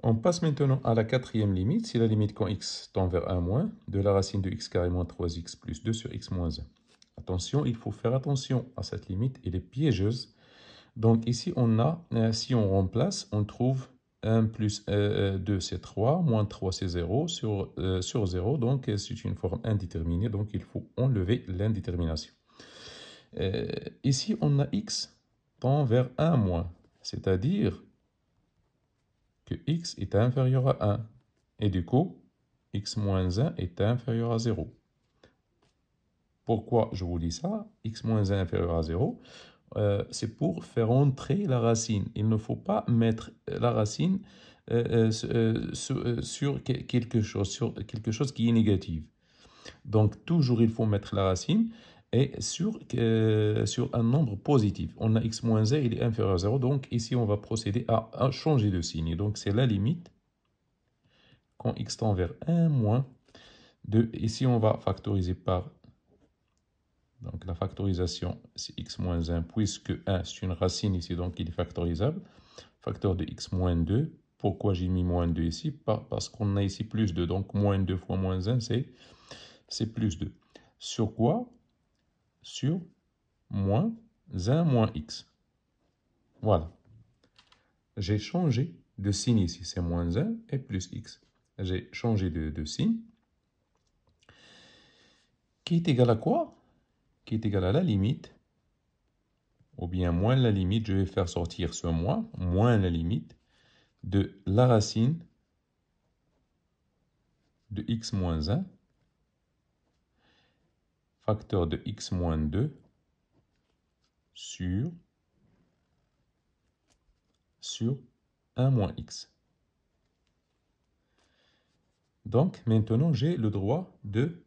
On passe maintenant à la quatrième limite. C'est la limite quand x tend vers 1 moins de la racine de x carré moins 3x plus 2 sur x moins 1. Attention, il faut faire attention à cette limite, elle est piégeuse. Donc ici, on a, si on remplace, on trouve 1 plus 2, c'est 3, moins 3, c'est 0, sur 0. Donc c'est une forme indéterminée, donc il faut enlever l'indétermination. Ici, on a x tend vers 1 moins, c'est-à-dire que x est inférieur à 1. Et du coup, x moins 1 est inférieur à 0. Pourquoi je vous dis ça? X moins 1 inférieur à 0, c'est pour faire entrer la racine. Il ne faut pas mettre la racine sur quelque chose qui est négatif. Donc, toujours, il faut mettre la racine et sur un nombre positif. On a x moins 1, il est inférieur à 0. Donc, ici, on va procéder à changer de signe. Donc, c'est la limite quand x tend vers 1 moins 2. Ici, on va factoriser par... Donc, la factorisation, c'est x moins 1, puisque 1, c'est une racine ici, donc il est factorisable. Facteur de x moins 2. Pourquoi j'ai mis moins 2 ici? Parce qu'on a ici plus 2. Donc, moins 2 fois moins 1, c'est plus 2. Sur quoi? Sur moins 1 moins x. Voilà. J'ai changé de signe ici. C'est moins 1 et plus x. J'ai changé de signe. Qui est égal à quoi? Qui est égal à la limite, ou bien moins la limite, je vais faire sortir ce moins la limite de la racine de x moins 1, facteur de x moins 2, sur 1 moins x. Donc, maintenant, j'ai le droit de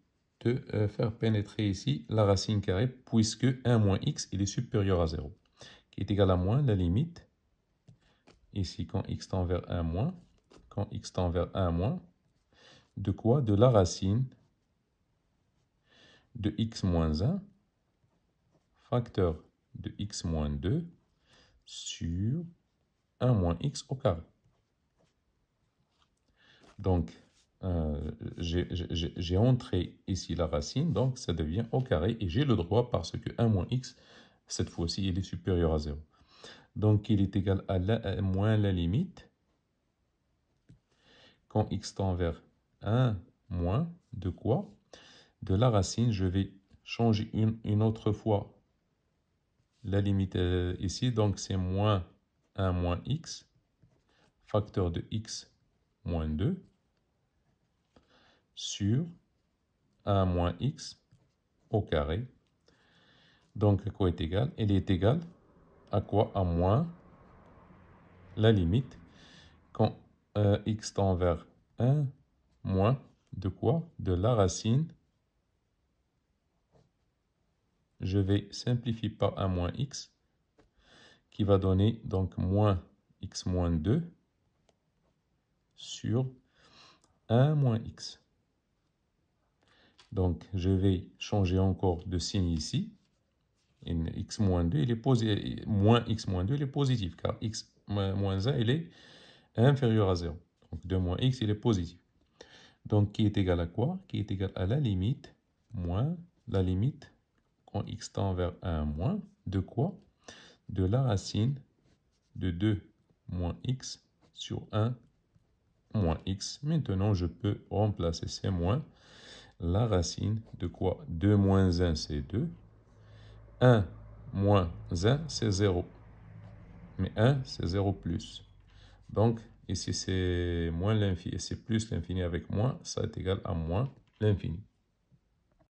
faire pénétrer ici la racine carrée, puisque 1 moins x, il est supérieur à 0, qui est égal à moins la limite, ici, quand x tend vers 1 moins, quand x tend vers 1 moins, de quoi? De la racine de x moins 1, facteur de x moins 2, sur 1 moins x au carré. Donc, j'ai entré ici la racine, donc ça devient au carré, et j'ai le droit parce que 1 moins x, cette fois-ci, il est supérieur à 0. Donc, il est égal à moins la limite, quand x tend vers 1 moins, de quoi? De la racine, je vais changer une autre fois la limite ici, donc c'est moins 1 moins x, facteur de x moins 2, sur 1 moins x au carré. Donc, à quoi est égal? Elle est égale à quoi? À moins la limite quand x tend vers 1 moins de quoi? De la racine. Je vais simplifier par 1 moins x qui va donner donc moins x moins 2 sur 1 moins x. Donc, je vais changer encore de signe ici. Et x moins 2, il est moins x moins 2, il est positif, car x moins 1, il est inférieur à 0. Donc, 2 moins x, il est positif. Donc, qui est égal à quoi? Qui est égal à la limite, moins la limite, quand x tend vers 1 moins, de quoi? De la racine de 2 moins x sur 1 moins x. Maintenant, je peux remplacer ces moins. La racine de quoi? 2 moins 1, c'est 2. 1 moins 1, c'est 0. Mais 1, c'est 0 plus. Donc, ici, c'est moins l'infini, c'est plus l'infini avec moins, ça est égal à moins l'infini.